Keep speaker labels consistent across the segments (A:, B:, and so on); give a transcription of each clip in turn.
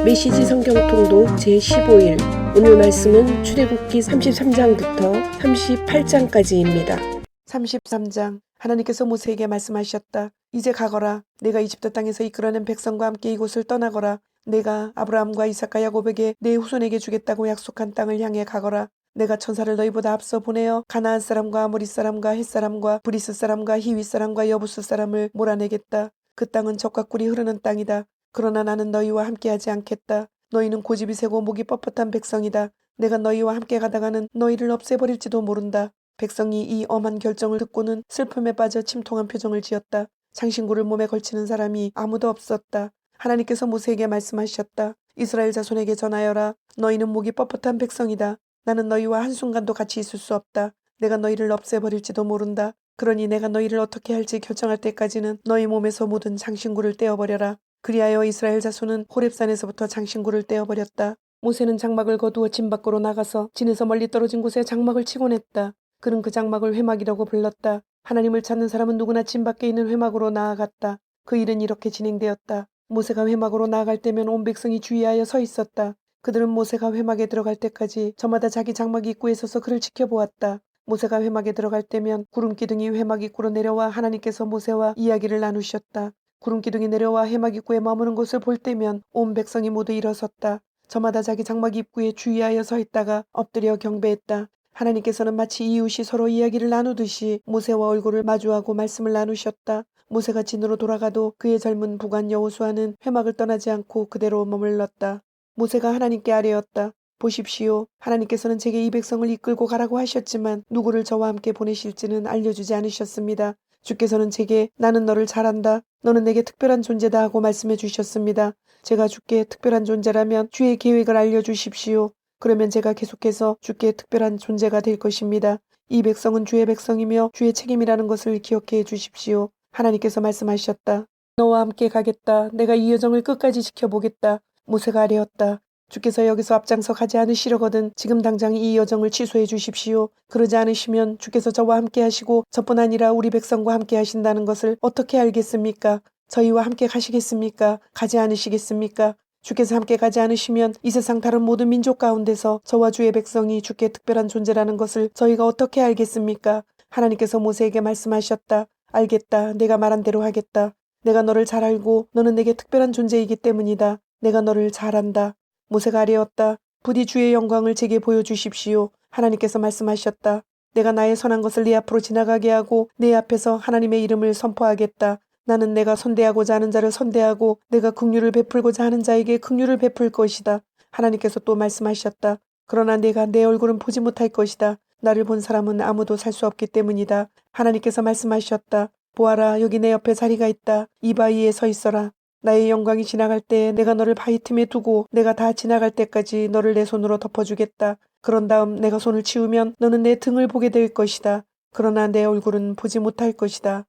A: 메시지 성경 통독 제15일 오늘 말씀은 출애굽기 33장부터 38장까지입니다. 33장 하나님께서 모세에게 말씀하셨다. 이제 가거라. 내가 이집트 땅에서 이끌어낸 백성과 함께 이곳을 떠나거라. 내가 아브라함과 이삭과 야곱에게 내 후손에게 주겠다고 약속한 땅을 향해 가거라. 내가 천사를 너희보다 앞서 보내어 가나안 사람과 아모리 사람과 헷 사람과 브리스 사람과 히위 사람과 여부스 사람을 몰아내겠다. 그 땅은 젖과 꿀이 흐르는 땅이다. 그러나 나는 너희와 함께하지 않겠다. 너희는 고집이 세고 목이 뻣뻣한 백성이다. 내가 너희와 함께 가다가는 너희를 없애버릴지도 모른다. 백성이 이 엄한 결정을 듣고는 슬픔에 빠져 침통한 표정을 지었다. 장신구를 몸에 걸치는 사람이 아무도 없었다. 하나님께서 모세에게 말씀하셨다. 이스라엘 자손에게 전하여라. 너희는 목이 뻣뻣한 백성이다. 나는 너희와 한순간도 같이 있을 수 없다. 내가 너희를 없애버릴지도 모른다. 그러니 내가 너희를 어떻게 할지 결정할 때까지는 너희 몸에서 모든 장신구를 떼어버려라. 그리하여 이스라엘 자손은 호렙산에서부터 장신구를 떼어버렸다. 모세는 장막을 거두어 진 밖으로 나가서 진에서 멀리 떨어진 곳에 장막을 치곤 했다. 그는 그 장막을 회막이라고 불렀다. 하나님을 찾는 사람은 누구나 진 밖에 있는 회막으로 나아갔다. 그 일은 이렇게 진행되었다. 모세가 회막으로 나아갈 때면 온 백성이 주의하여 서 있었다. 그들은 모세가 회막에 들어갈 때까지 저마다 자기 장막 입구에 서서 그를 지켜보았다. 모세가 회막에 들어갈 때면 구름기둥이 회막 입구로 내려와 하나님께서 모세와 이야기를 나누셨다. 구름기둥이 내려와 회막 입구에 머무는 곳을 볼 때면 온 백성이 모두 일어섰다. 저마다 자기 장막 입구에 주의하여 서 있다가 엎드려 경배했다. 하나님께서는 마치 이웃이 서로 이야기를 나누듯이 모세와 얼굴을 마주하고 말씀을 나누셨다. 모세가 진으로 돌아가도 그의 젊은 부관 여호수아는 회막을 떠나지 않고 그대로 머물렀다. 모세가 하나님께 아뢰었다. 보십시오. 하나님께서는 제게 이 백성을 이끌고 가라고 하셨지만 누구를 저와 함께 보내실지는 알려주지 않으셨습니다. 주께서는 제게 나는 너를 잘 안다. 너는 내게 특별한 존재다 하고 말씀해 주셨습니다. 제가 주께 특별한 존재라면 주의 계획을 알려주십시오. 그러면 제가 계속해서 주께 특별한 존재가 될 것입니다. 이 백성은 주의 백성이며 주의 책임이라는 것을 기억해 주십시오. 하나님께서 말씀하셨다. 너와 함께 가겠다. 내가 이 여정을 끝까지 지켜보겠다. 모세가 아뢰었다. 주께서 여기서 앞장서 가지 않으시려거든 지금 당장 이 여정을 취소해 주십시오. 그러지 않으시면 주께서 저와 함께 하시고 저뿐 아니라 우리 백성과 함께 하신다는 것을 어떻게 알겠습니까? 저희와 함께 가시겠습니까? 가지 않으시겠습니까? 주께서 함께 가지 않으시면 이 세상 다른 모든 민족 가운데서 저와 주의 백성이 주께 특별한 존재라는 것을 저희가 어떻게 알겠습니까? 하나님께서 모세에게 말씀하셨다. 알겠다. 내가 말한 대로 하겠다. 내가 너를 잘 알고 너는 내게 특별한 존재이기 때문이다. 내가 너를 잘 안다. 모세가 아뢰었다. 부디 주의 영광을 제게 보여주십시오. 하나님께서 말씀하셨다. 내가 나의 선한 것을 네 앞으로 지나가게 하고 내 앞에서 하나님의 이름을 선포하겠다. 나는 내가 선대하고자 하는 자를 선대하고 내가 긍휼을 베풀고자 하는 자에게 긍휼을 베풀 것이다. 하나님께서 또 말씀하셨다. 그러나 내가 내 얼굴은 보지 못할 것이다. 나를 본 사람은 아무도 살 수 없기 때문이다. 하나님께서 말씀하셨다. 보아라, 여기 내 옆에 자리가 있다. 이 바위에 서 있어라. 나의 영광이 지나갈 때 내가 너를 바위 틈에 두고 내가 다 지나갈 때까지 너를 내 손으로 덮어주겠다. 그런 다음 내가 손을 치우면 너는 내 등을 보게 될 것이다. 그러나 내 얼굴은 보지 못할 것이다.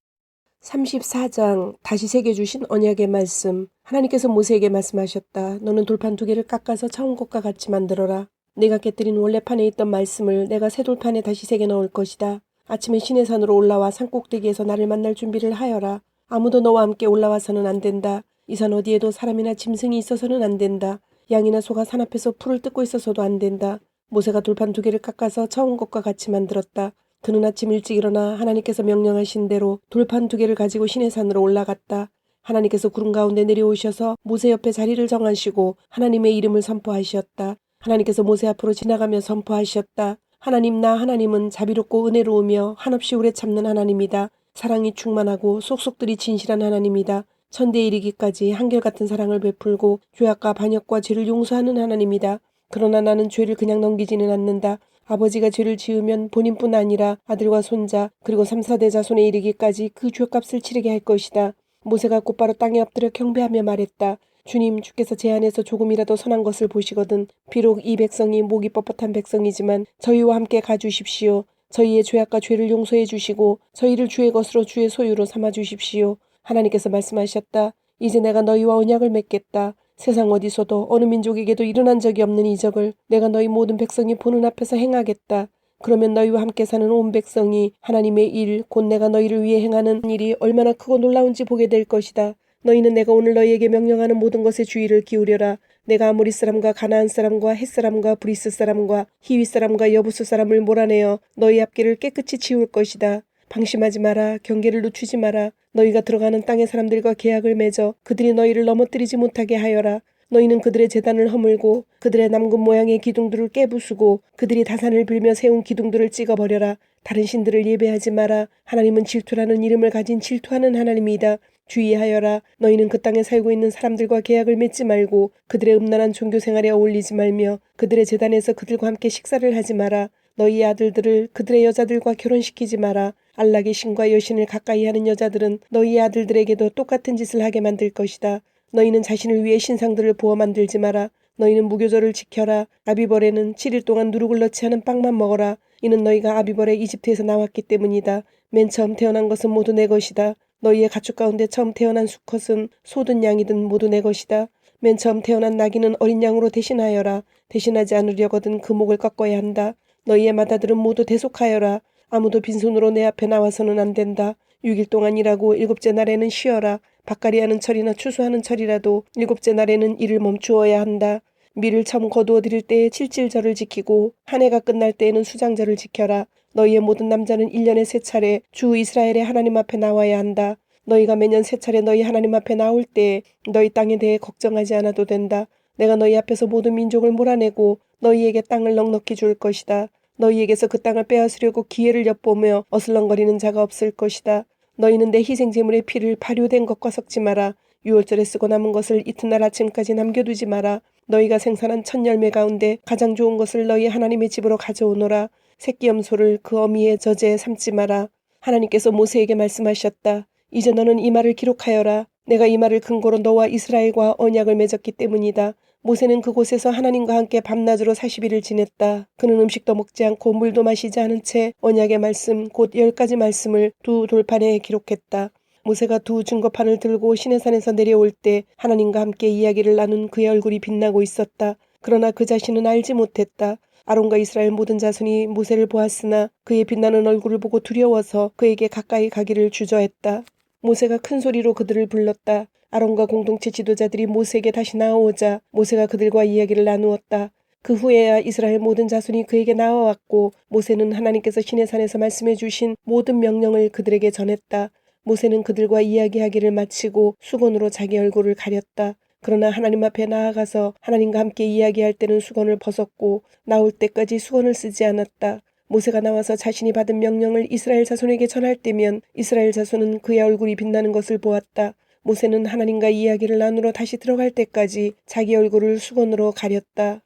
A: 34장 다시 새겨주신 언약의 말씀. 하나님께서 모세에게 말씀하셨다. 너는 돌판 2개를 깎아서 처음 것과 같이 만들어라. 내가 깨뜨린 원래 판에 있던 말씀을 내가 새 돌판에 다시 새겨 넣을 것이다. 아침에 시내산으로 올라와 산꼭대기에서 나를 만날 준비를 하여라. 아무도 너와 함께 올라와서는 안 된다. 이 산 어디에도 사람이나 짐승이 있어서는 안 된다. 양이나 소가 산 앞에서 풀을 뜯고 있어서도 안 된다. 모세가 돌판 2개를 깎아서 처음 것과 같이 만들었다. 그는 아침 일찍 일어나 하나님께서 명령하신 대로 돌판 2개를 가지고 시내산으로 올라갔다. 하나님께서 구름 가운데 내려오셔서 모세 옆에 자리를 정하시고 하나님의 이름을 선포하셨다. 하나님께서 모세 앞으로 지나가며 선포하셨다. 하나님 나 하나님은 자비롭고 은혜로우며 한없이 오래 참는 하나님이다. 사랑이 충만하고 속속들이 진실한 하나님이다. 천대에 이르기까지 한결같은 사랑을 베풀고 죄악과 반역과 죄를 용서하는 하나님이다. 그러나 나는 죄를 그냥 넘기지는 않는다. 아버지가 죄를 지으면 본인뿐 아니라 아들과 손자 그리고 3, 4대 자손에 이르기까지 그 죄값을 치르게 할 것이다. 모세가 곧바로 땅에 엎드려 경배하며 말했다. 주님, 주께서 제 안에서 조금이라도 선한 것을 보시거든 비록 이 백성이 목이 뻣뻣한 백성이지만 저희와 함께 가주십시오. 저희의 죄악과 죄를 용서해 주시고 저희를 주의 것으로 주의 소유로 삼아 주십시오. 하나님께서 말씀하셨다. 이제 내가 너희와 언약을 맺겠다. 세상 어디서도 어느 민족에게도 일어난 적이 없는 이적을 내가 너희 모든 백성이 보는 앞에서 행하겠다. 그러면 너희와 함께 사는 온 백성이 하나님의 일, 곧 내가 너희를 위해 행하는 일이 얼마나 크고 놀라운지 보게 될 것이다. 너희는 내가 오늘 너희에게 명령하는 모든 것에 주의를 기울여라. 내가 아모리 사람과 가나안 사람과 헷 사람과 브리스 사람과 히위 사람과 여부수 사람을 몰아내어 너희 앞길을 깨끗이 치울 것이다. 방심하지 마라. 경계를 늦추지 마라. 너희가 들어가는 땅의 사람들과 계약을 맺어 그들이 너희를 넘어뜨리지 못하게 하여라. 너희는 그들의 제단을 허물고 그들의 남군 모양의 기둥들을 깨부수고 그들이 다산을 빌며 세운 기둥들을 찍어버려라. 다른 신들을 예배하지 마라. 하나님은 질투라는 이름을 가진 질투하는 하나님이다. 주의하여라. 너희는 그 땅에 살고 있는 사람들과 계약을 맺지 말고 그들의 음란한 종교 생활에 어울리지 말며 그들의 제단에서 그들과 함께 식사를 하지 마라. 너희의 아들들을 그들의 여자들과 결혼시키지 마라. 안락의 신과 여신을 가까이 하는 여자들은 너희의 아들들에게도 똑같은 짓을 하게 만들 것이다. 너희는 자신을 위해 신상들을 부어 만들지 마라. 너희는 무교절을 지켜라. 아비벌에는 7일 동안 누룩을 넣지 않은 빵만 먹어라. 이는 너희가 아비벌에 이집트에서 나왔기 때문이다. 맨 처음 태어난 것은 모두 내 것이다. 너희의 가축 가운데 처음 태어난 수컷은 소든 양이든 모두 내 것이다. 맨 처음 태어난 나귀는 어린 양으로 대신하여라. 대신하지 않으려거든 그 목을 꺾어야 한다. 너희의 맏아들은 모두 대속하여라. 아무도 빈손으로 내 앞에 나와서는 안 된다. 6일 동안 일하고 7째 날에는 쉬어라. 밭갈이하는 철이나 추수하는 철이라도 7째 날에는 일을 멈추어야 한다. 밀을 처음 거두어 드릴 때에 칠칠절을 지키고 한 해가 끝날 때에는 수장절을 지켜라. 너희의 모든 남자는 1년에 3차례 주 이스라엘의 하나님 앞에 나와야 한다. 너희가 매년 3차례 너희 하나님 앞에 나올 때 너희 땅에 대해 걱정하지 않아도 된다. 내가 너희 앞에서 모든 민족을 몰아내고 너희에게 땅을 넉넉히 줄 것이다. 너희에게서 그 땅을 빼앗으려고 기회를 엿보며 어슬렁거리는 자가 없을 것이다. 너희는 내 희생제물의 피를 발효된 것과 섞지 마라. 유월절에 쓰고 남은 것을 이튿날 아침까지 남겨두지 마라. 너희가 생산한 첫 열매 가운데 가장 좋은 것을 너희 하나님의 집으로 가져오노라. 새끼 염소를 그 어미의 저제에 삼지 마라. 하나님께서 모세에게 말씀하셨다. 이제 너는 이 말을 기록하여라. 내가 이 말을 근거로 너와 이스라엘과 언약을 맺었기 때문이다. 모세는 그곳에서 하나님과 함께 밤낮으로 40일을 지냈다. 그는 음식도 먹지 않고 물도 마시지 않은 채 언약의 말씀 곧 10가지 말씀을 두 돌판에 기록했다. 모세가 두 증거판을 들고 시내산에서 내려올 때 하나님과 함께 이야기를 나눈 그의 얼굴이 빛나고 있었다. 그러나 그 자신은 알지 못했다. 아론과 이스라엘 모든 자손이 모세를 보았으나 그의 빛나는 얼굴을 보고 두려워서 그에게 가까이 가기를 주저했다. 모세가 큰 소리로 그들을 불렀다. 아론과 공동체 지도자들이 모세에게 다시 나아오자 모세가 그들과 이야기를 나누었다. 그 후에야 이스라엘 모든 자손이 그에게 나와왔고 모세는 하나님께서 시내산에서 말씀해 주신 모든 명령을 그들에게 전했다. 모세는 그들과 이야기하기를 마치고 수건으로 자기 얼굴을 가렸다. 그러나 하나님 앞에 나아가서 하나님과 함께 이야기할 때는 수건을 벗었고 나올 때까지 수건을 쓰지 않았다. 모세가 나와서 자신이 받은 명령을 이스라엘 자손에게 전할 때면 이스라엘 자손은 그의 얼굴이 빛나는 것을 보았다. 모세는 하나님과 이야기를 나누러 다시 들어갈 때까지 자기 얼굴을 수건으로 가렸다.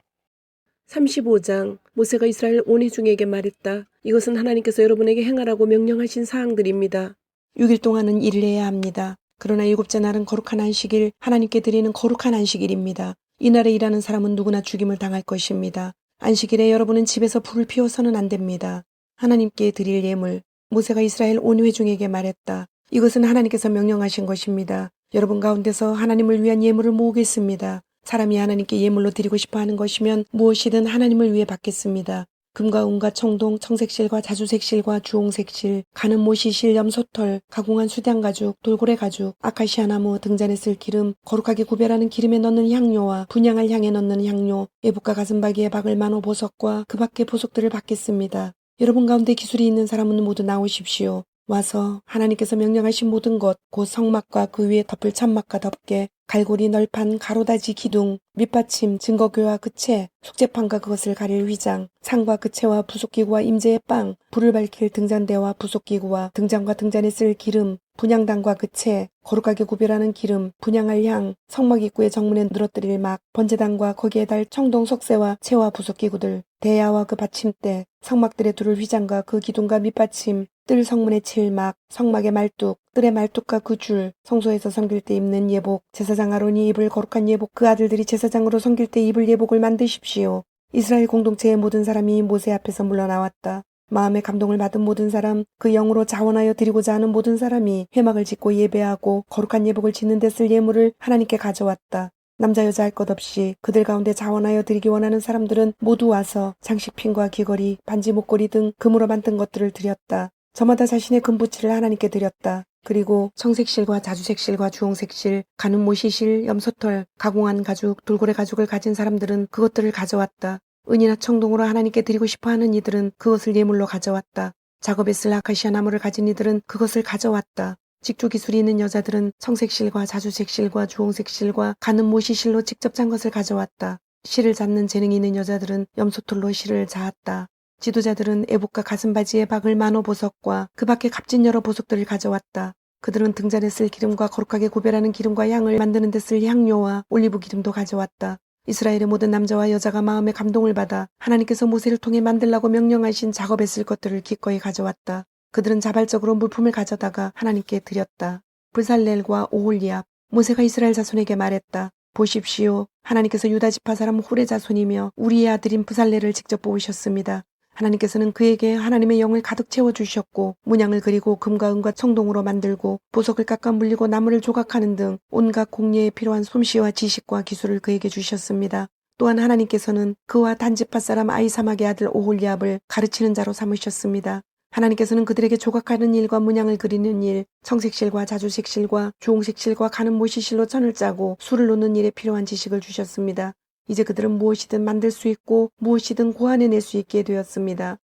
A: 35장 모세가 이스라엘 온 회중에게 말했다. 이것은 하나님께서 여러분에게 행하라고 명령하신 사항들입니다. 6일 동안은 일을 해야 합니다. 그러나 7째 날은 거룩한 안식일, 하나님께 드리는 거룩한 안식일입니다. 이날에 일하는 사람은 누구나 죽임을 당할 것입니다. 안식일에 여러분은 집에서 불을 피워서는 안 됩니다. 하나님께 드릴 예물. 모세가 이스라엘 온 회중에게 말했다. 이것은 하나님께서 명령하신 것입니다. 여러분 가운데서 하나님을 위한 예물을 모으겠습니다. 사람이 하나님께 예물로 드리고 싶어 하는 것이면 무엇이든 하나님을 위해 받겠습니다. 금과 은과 청동, 청색실과 자주색실과 주홍색실, 가는 모시실, 염소털, 가공한 수량가죽, 돌고래 가죽, 아카시아 나무, 등잔에 쓸 기름, 거룩하게 구별하는 기름에 넣는 향료와 분향할 향에 넣는 향료, 예복과 가슴바기에 박을 만호 보석과 그 밖의 보석들을 받겠습니다. 여러분 가운데 기술이 있는 사람은 모두 나오십시오. 와서 하나님께서 명령하신 모든 것, 곧 성막과 그 위에 덮을 천막과 덮개, 갈고리 널판, 가로다지 기둥, 밑받침, 증거교와 그 채, 속죄판과 그것을 가릴 휘장, 상과 그 채와 부속기구와 임재의 빵, 불을 밝힐 등잔대와 부속기구와 등잔과 등잔에 쓸 기름, 분향단과 그 채, 거룩하게 구별하는 기름, 분향할 향, 성막 입구의 정문에 늘어뜨릴 막, 번제단과 거기에 달 청동 속세와 채와 부속기구들, 대야와 그 받침대, 성막들의 두를 휘장과 그 기둥과 밑받침, 뜰 성문의 칠막, 성막의 말뚝, 뜰의 말뚝과 그 줄, 성소에서 섬길 때 입는 예복, 제사장 아론이 입을 거룩한 예복, 그 아들들이 제사장으로 섬길 때 입을 예복을 만드십시오. 이스라엘 공동체의 모든 사람이 모세 앞에서 물러나왔다. 마음의 감동을 받은 모든 사람, 그 영으로 자원하여 드리고자 하는 모든 사람이 회막을 짓고 예배하고 거룩한 예복을 짓는 데 쓸 예물을 하나님께 가져왔다. 남자 여자 할 것 없이 그들 가운데 자원하여 드리기 원하는 사람들은 모두 와서 장식핀과 귀걸이, 반지 목걸이 등 금으로 만든 것들을 드렸다. 저마다 자신의 금부치를 하나님께 드렸다. 그리고 청색실과 자주색실과 주홍색실, 가는 모시실, 염소털, 가공한 가죽, 돌고래 가죽을 가진 사람들은 그것들을 가져왔다. 은이나 청동으로 하나님께 드리고 싶어하는 이들은 그것을 예물로 가져왔다. 작업에 쓸 아카시아 나무를 가진 이들은 그것을 가져왔다. 직조 기술이 있는 여자들은 청색실과 자주색실과 주홍색실과 가는 모시실로 직접 짠 것을 가져왔다. 실을 잡는 재능이 있는 여자들은 염소털로 실을 자았다. 지도자들은 애복과 가슴바지에 박을 만호 보석과 그 밖에 값진 여러 보석들을 가져왔다. 그들은 등잔에 쓸 기름과 거룩하게 구별하는 기름과 향을 만드는 데 쓸 향료와 올리브 기름도 가져왔다. 이스라엘의 모든 남자와 여자가 마음의 감동을 받아 하나님께서 모세를 통해 만들라고 명령하신 작업에 쓸 것들을 기꺼이 가져왔다. 그들은 자발적으로 물품을 가져다가 하나님께 드렸다. 브살렐과 오홀리압, 모세가 이스라엘 자손에게 말했다. 보십시오. 하나님께서 유다 지파 사람 훌의 자손이며 우리의 아들인 브살렐을 직접 뽑으셨습니다. 하나님께서는 그에게 하나님의 영을 가득 채워주셨고 문양을 그리고 금과 은과 청동으로 만들고 보석을 깎아 물리고 나무를 조각하는 등 온갖 공예에 필요한 솜씨와 지식과 기술을 그에게 주셨습니다. 또한 하나님께서는 그와 단지파 사람 아이사막의 아들 오홀리압을 가르치는 자로 삼으셨습니다. 하나님께서는 그들에게 조각하는 일과 문양을 그리는 일, 청색실과 자주색실과 주홍색실과 가는 모시실로 천을 짜고 술을 놓는 일에 필요한 지식을 주셨습니다. 이제 그들은 무엇이든 만들 수 있고 무엇이든 고안해낼 수 있게 되었습니다.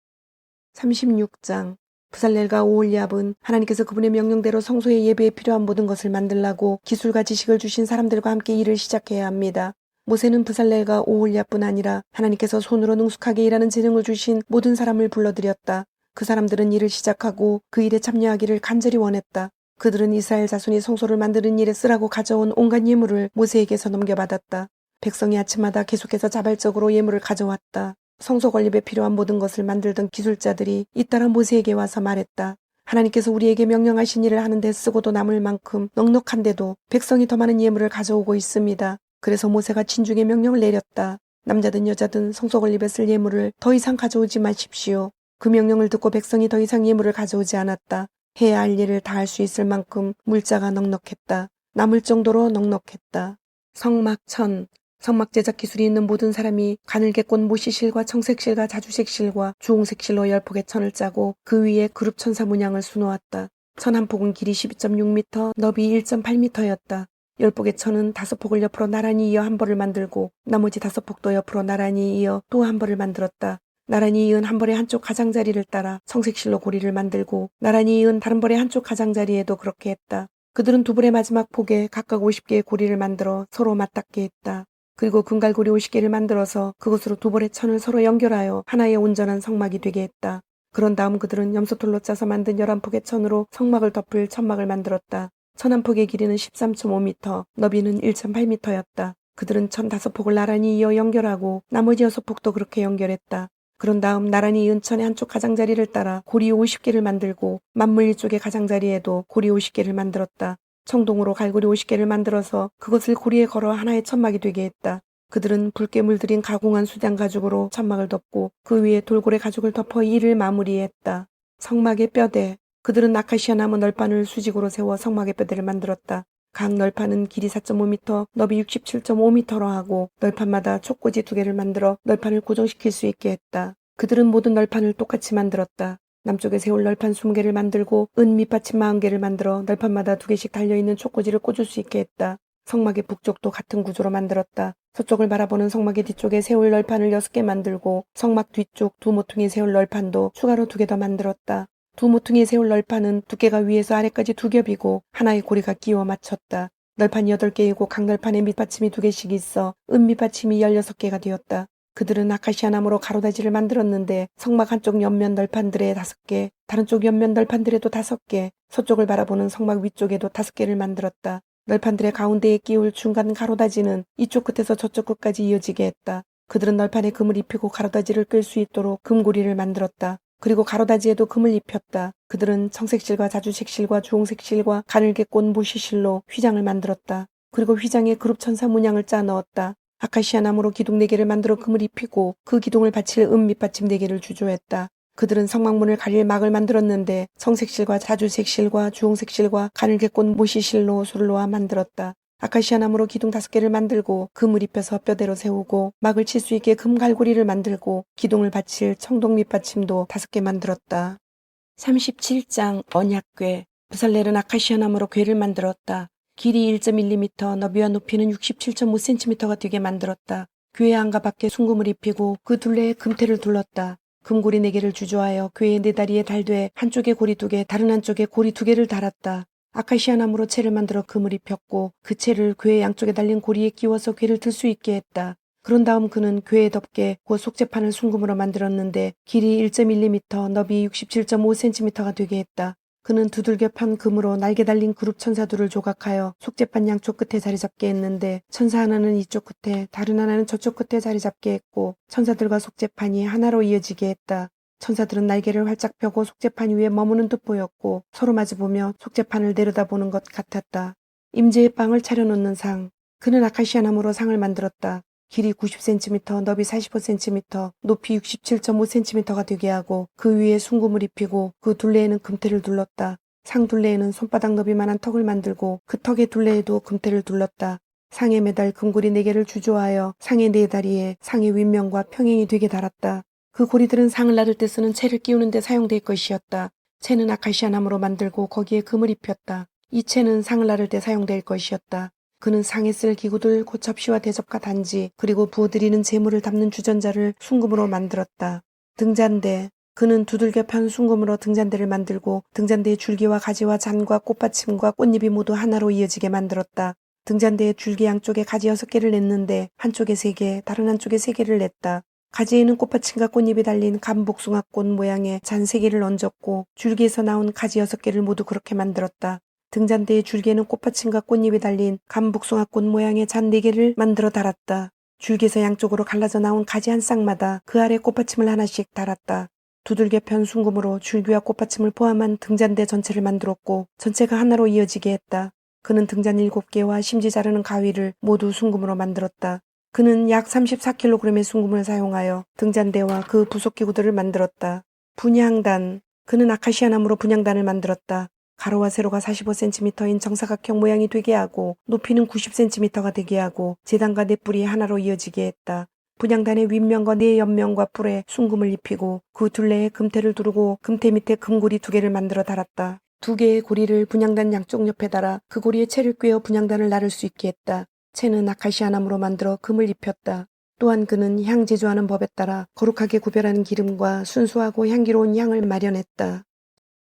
A: 36장 브살렐과 오홀리압은 하나님께서 그분의 명령대로 성소의 예배에 필요한 모든 것을 만들라고 기술과 지식을 주신 사람들과 함께 일을 시작해야 합니다. 모세는 브살렐과 오홀리압뿐 아니라 하나님께서 손으로 능숙하게 일하는 재능을 주신 모든 사람을 불러들였다. 그 사람들은 일을 시작하고 그 일에 참여하기를 간절히 원했다. 그들은 이스라엘 자손이 성소를 만드는 일에 쓰라고 가져온 온갖 예물을 모세에게서 넘겨받았다. 백성이 아침마다 계속해서 자발적으로 예물을 가져왔다. 성소 건립에 필요한 모든 것을 만들던 기술자들이 잇따라 모세에게 와서 말했다. 하나님께서 우리에게 명령하신 일을 하는데 쓰고도 남을 만큼 넉넉한데도 백성이 더 많은 예물을 가져오고 있습니다. 그래서 모세가 진중의 명령을 내렸다. 남자든 여자든 성소 건립에 쓸 예물을 더 이상 가져오지 마십시오. 그 명령을 듣고 백성이 더 이상 예물을 가져오지 않았다. 해야 할 일을 다 할 수 있을 만큼 물자가 넉넉했다. 남을 정도로 넉넉했다. 성막천 성막 제작 기술이 있는 모든 사람이 가늘게 꼰 모시실과 청색실과 자주색실과 주홍색실로 10폭의 천을 짜고 그 위에 그룹 천사 문양을 수놓았다. 천 한 폭은 길이 12.6m, 너비 1.8m였다. 10폭의 천은 5폭을 옆으로 나란히 이어 한 벌을 만들고 나머지 5폭도 옆으로 나란히 이어 또 한 벌을 만들었다. 나란히 이은 한 벌의 한쪽 가장자리를 따라 청색실로 고리를 만들고 나란히 이은 다른 벌의 한쪽 가장자리에도 그렇게 했다. 그들은 두 벌의 마지막 폭에 각각 50개의 고리를 만들어 서로 맞닿게 했다. 그리고 금갈고리 50개를 만들어서 그것으로 두 벌의 천을 서로 연결하여 하나의 온전한 성막이 되게 했다. 그런 다음 그들은 염소털로 짜서 만든 11폭의 천으로 성막을 덮을 천막을 만들었다. 천 한 폭의 길이는 13.5m, 너비는 1.8m였다. 그들은 천 5폭을 나란히 이어 연결하고 나머지 6폭도 그렇게 연결했다. 그런 다음 나란히 이은 천의 한쪽 가장자리를 따라 고리 50개를 만들고 만물 이쪽의 가장자리에도 고리 50개를 만들었다. 청동으로 갈고리 50개를 만들어서 그것을 고리에 걸어 하나의 천막이 되게 했다. 그들은 붉게 물들인 가공한 수장 가죽으로 천막을 덮고 그 위에 돌고래 가죽을 덮어 이를 마무리했다. 성막의 뼈대. 그들은 아카시아 나무 널판을 수직으로 세워 성막의 뼈대를 만들었다. 각 널판은 길이 4.5m, 너비 67.5m로 하고 널판마다 촉꽂이 2개를 만들어 널판을 고정시킬 수 있게 했다. 그들은 모든 널판을 똑같이 만들었다. 남쪽에 세울 널판 20개를 만들고 은 밑받침 40개를 만들어 널판마다 2개씩 달려있는 촉꽂이를 꽂을 수 있게 했다. 성막의 북쪽도 같은 구조로 만들었다. 서쪽을 바라보는 성막의 뒤쪽에 세울 널판을 6개 만들고 성막 뒤쪽 두 모퉁이 세울 널판도 추가로 2개 더 만들었다. 두 모퉁이에 세울 널판은 두께가 위에서 아래까지 2겹이고 하나의 고리가 끼워 맞췄다. 널판이 8개이고 각 널판에 밑받침이 2개씩 있어 은 밑받침이 16개가 되었다. 그들은 아카시아 나무로 가로다지를 만들었는데 성막 한쪽 옆면 널판들에 5개, 다른 쪽 옆면 널판들에도 5개, 서쪽을 바라보는 성막 위쪽에도 5개를 만들었다. 널판들의 가운데에 끼울 중간 가로다지는 이쪽 끝에서 저쪽 끝까지 이어지게 했다. 그들은 널판에 금을 입히고 가로다지를 끌 수 있도록 금고리를 만들었다. 그리고 가로다지에도 금을 입혔다. 그들은 청색실과 자주색실과 주홍색실과 가늘게 꼰 무시실로 휘장을 만들었다. 그리고 휘장에 그룹 천사 문양을 짜 넣었다. 아카시아 나무로 기둥 4개를 만들어 금을 입히고 그 기둥을 받칠 은 밑받침 4개를 주조했다. 그들은 성막문을 가릴 막을 만들었는데 청색실과 자주색실과 주홍색실과 가늘게 꼰 모시실로 술을 놓아 만들었다. 아카시아 나무로 기둥 5개를 만들고 금을 입혀서 뼈대로 세우고 막을 칠 수 있게 금갈고리를 만들고 기둥을 받칠 청동 밑받침도 5개 만들었다. 37장 언약궤. 부살렐은 아카시아 나무로 궤를 만들었다. 길이 1.1m, 너비와 높이는 67.5cm가 되게 만들었다. 궤의 안과 밖에 순금을 입히고 그 둘레에 금테를 둘렀다. 금고리 4개를 주조하여 궤의 4다리에 달되 한쪽에 고리 2개, 다른 한쪽에 고리 2개를 달았다. 아카시아 나무로 채를 만들어 금을 입혔고 그 채를 궤의 양쪽에 달린 고리에 끼워서 궤를 들 수 있게 했다. 그런 다음 그는 궤에 덮개 곧 속재판을 순금으로 만들었는데 길이 1.1m, 너비 67.5cm가 되게 했다. 그는 두들겨 편 금으로 날개 달린 그룹 천사들을 조각하여 속재판 양쪽 끝에 자리 잡게 했는데 천사 하나는 이쪽 끝에 다른 하나는 저쪽 끝에 자리 잡게 했고 천사들과 속재판이 하나로 이어지게 했다. 천사들은 날개를 활짝 펴고 속재판 위에 머무는 듯 보였고 서로 마주보며 속재판을 내려다보는 것 같았다. 임재의 빵을 차려놓는 상. 그는 아카시아 나무로 상을 만들었다. 길이 90cm, 너비 45cm, 높이 67.5cm가 되게 하고 그 위에 순금을 입히고 그 둘레에는 금테를 둘렀다. 상 둘레에는 손바닥 너비만한 턱을 만들고 그 턱의 둘레에도 금테를 둘렀다. 상에 매달 금고리 4개를 주조하여 상의 4다리에 상의 윗면과 평행이 되게 달았다. 그 고리들은 상을 나를 때 쓰는 채를 끼우는 데 사용될 것이었다. 채는 아카시아 나무로 만들고 거기에 금을 입혔다. 이 채는 상을 나를 때 사용될 것이었다. 그는 상에 쓸 기구들 곧 접시와 대접과 단지 그리고 부어드리는 재물을 담는 주전자를 순금으로 만들었다. 등잔대. 그는 두들겨 편 순금으로 등잔대를 만들고 등잔대의 줄기와 가지와 잔과 꽃받침과 꽃잎이 모두 하나로 이어지게 만들었다. 등잔대의 줄기 양쪽에 가지 6개를 냈는데 한쪽에 3개, 다른 한쪽에 3개를 냈다. 가지에는 꽃받침과 꽃잎이 달린 감복숭아꽃 모양의 잔 3개를 얹었고 줄기에서 나온 가지 6개를 모두 그렇게 만들었다. 등잔대의 줄기에는 꽃받침과 꽃잎이 달린 감복숭아꽃 모양의 잔 4개를 만들어 달았다. 줄기에서 양쪽으로 갈라져 나온 가지 한 쌍마다 그 아래 꽃받침을 하나씩 달았다. 두들겨 편 순금으로 줄기와 꽃받침을 포함한 등잔대 전체를 만들었고 전체가 하나로 이어지게 했다. 그는 등잔 7개와 심지 자르는 가위를 모두 순금으로 만들었다. 그는 약 34kg의 순금을 사용하여 등잔대와 그 부속기구들을 만들었다. 분향단. 그는 아카시아 나무로 분향단을 만들었다. 가로와 세로가 45cm인 정사각형 모양이 되게 하고 높이는 90cm가 되게 하고 제단과 네 뿔이 하나로 이어지게 했다. 분향단의 윗면과 네 옆면과 뿔에 순금을 입히고 그 둘레에 금테를 두르고 금테 밑에 금고리 2개를 만들어 달았다. 2개의 고리를 분향단 양쪽 옆에 달아 그 고리에 채를 꿰어 분향단을 나를 수 있게 했다. 채는 아카시아 나무로 만들어 금을 입혔다. 또한 그는 향 제조하는 법에 따라 거룩하게 구별하는 기름과 순수하고 향기로운 향을 마련했다.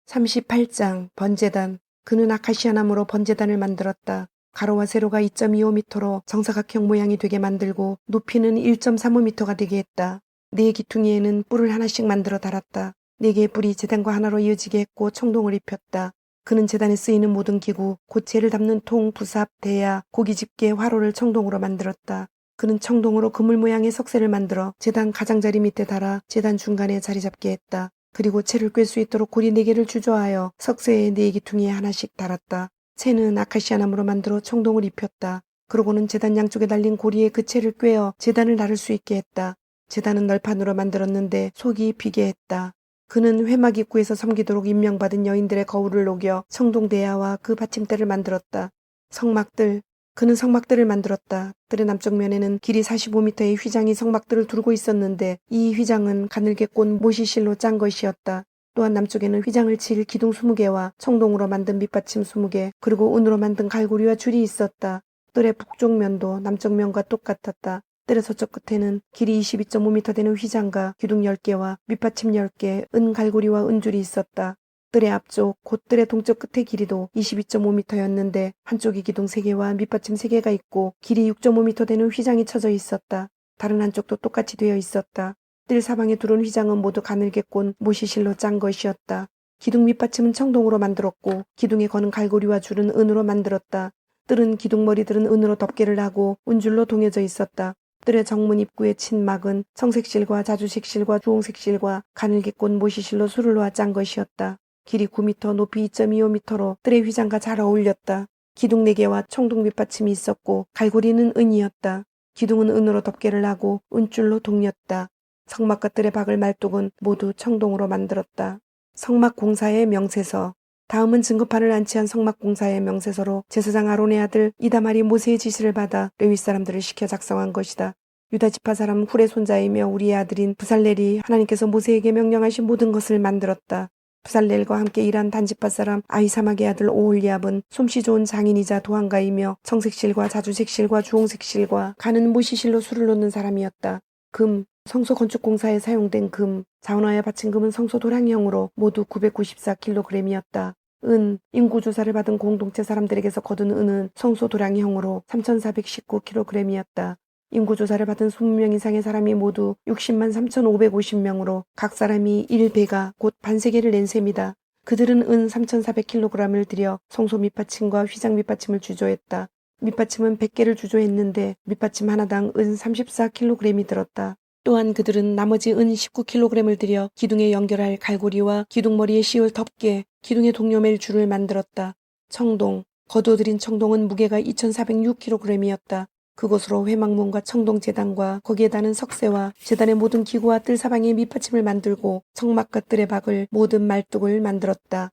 A: 38장 번제단. 그는 아카시아 나무로 번제단을 만들었다. 가로와 세로가 2.25m로 정사각형 모양이 되게 만들고 높이는 1.35m가 되게 했다. 4기퉁이에는 뿔을 하나씩 만들어 달았다. 4개의 뿔이 제단과 하나로 이어지게 했고 청동을 입혔다. 그는 제단에 쓰이는 모든 기구, 곧 재를 담는 통, 부삽, 대야, 고기 집게, 화로를 청동으로 만들었다. 그는 청동으로 그물 모양의 석쇠를 만들어 제단 가장자리 밑에 달아 제단 중간에 자리 잡게 했다. 그리고 채를 꿰 수 있도록 고리 4개를 주조하여 석쇠의 4기퉁이에 하나씩 달았다. 채는 아카시아 나무로 만들어 청동을 입혔다. 그러고는 제단 양쪽에 달린 고리에 그 채를 꿰어 제단을 나를 수 있게 했다. 제단은 널판으로 만들었는데 속이 비게 했다. 그는 회막 입구에서 섬기도록 임명받은 여인들의 거울을 녹여 청동대야와 그 받침대를 만들었다. 성막들. 그는 성막들을 만들었다. 뜰의 남쪽 면에는 길이 45m의 휘장이 성막들을 두르고 있었는데 이 휘장은 가늘게 꼰 모시실로 짠 것이었다. 또한 남쪽에는 휘장을 칠 기둥 20개와 청동으로 만든 밑받침 20개 그리고 은으로 만든 갈고리와 줄이 있었다. 뜰의 북쪽 면도 남쪽 면과 똑같았다. 뜰의 서쪽 끝에는 길이 22.5m 되는 휘장과 기둥 10개와 밑받침 10개, 은 갈고리와 은줄이 있었다. 뜰의 앞쪽, 곧 뜰의 동쪽 끝의 길이도 22.5m였는데 한쪽이 기둥 3개와 밑받침 3개가 있고 길이 6.5m 되는 휘장이 쳐져 있었다. 다른 한쪽도 똑같이 되어 있었다. 뜰 사방에 두른 휘장은 모두 가늘게 꼰 모시실로 짠 것이었다. 기둥 밑받침은 청동으로 만들었고 기둥에 거는 갈고리와 줄은 은으로 만들었다. 뜰은 기둥머리들은 은으로 덮개를 하고 은줄로 동여져 있었다. 뜰의 정문 입구에 친 막은 청색실과 자주색실과 주홍색실과 가늘게 꼰 모시실로 술을 놓아 짠 것이었다. 길이 9m, 높이 2.25m로 뜰의 휘장과 잘 어울렸다. 기둥 4개와 청동 밑받침이 있었고 갈고리는 은이었다. 기둥은 은으로 덮개를 하고 은줄로 동였다. 성막과 뜰의 박을 말뚝은 모두 청동으로 만들었다. 성막 공사의 명세서. 다음은 증거판을 안치한 성막 공사의 명세서로 제사장 아론의 아들 이다말이 모세의 지시를 받아 레위 사람들을 시켜 작성한 것이다. 유다 지파 사람 훌의 손자이며 우리의 아들인 부살렐이 하나님께서 모세에게 명령하신 모든 것을 만들었다. 부살렐과 함께 일한 단지파 사람 아히사막의 아들 오홀리압은 솜씨 좋은 장인이자 도안가이며 청색실과 자주색실과 주홍색실과 가는 무시실로 술을 놓는 사람이었다. 금, 성소 건축공사에 사용된 금, 자원화에 바친 금은 성소 도량형으로 모두 994kg이었다. 은, 인구조사를 받은 공동체 사람들에게서 거둔 은은 성소 도량형으로 3419kg이었다. 인구조사를 받은 20명 이상의 사람이 모두 60만 3,550명으로 각 사람이 1배가 곧 반세계를 낸 셈이다. 그들은 은 3,400kg을 들여 성소 밑받침과 휘장 밑받침을 주조했다. 밑받침은 100개를 주조했는데 밑받침 하나당 은 34kg이 들었다. 또한 그들은 나머지 은 19kg을 들여 기둥에 연결할 갈고리와 기둥머리에 씌울 덮개, 기둥에 동료맬 줄을 만들었다. 청동, 거두어들인 청동은 무게가 2,406kg이었다. 그곳으로 회막문과 청동재단과 거기에 다는 석쇠와 재단의 모든 기구와 뜰사방의 밑받침을 만들고 성막과 뜰의 박을 모든 말뚝을 만들었다.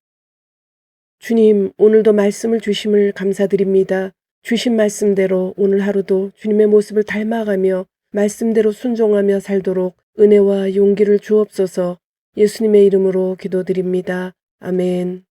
A: 주님, 오늘도 말씀을 주심을 감사드립니다. 주신 말씀대로 오늘 하루도 주님의 모습을 닮아가며 말씀대로 순종하며 살도록 은혜와 용기를 주옵소서. 예수님의 이름으로 기도드립니다. 아멘.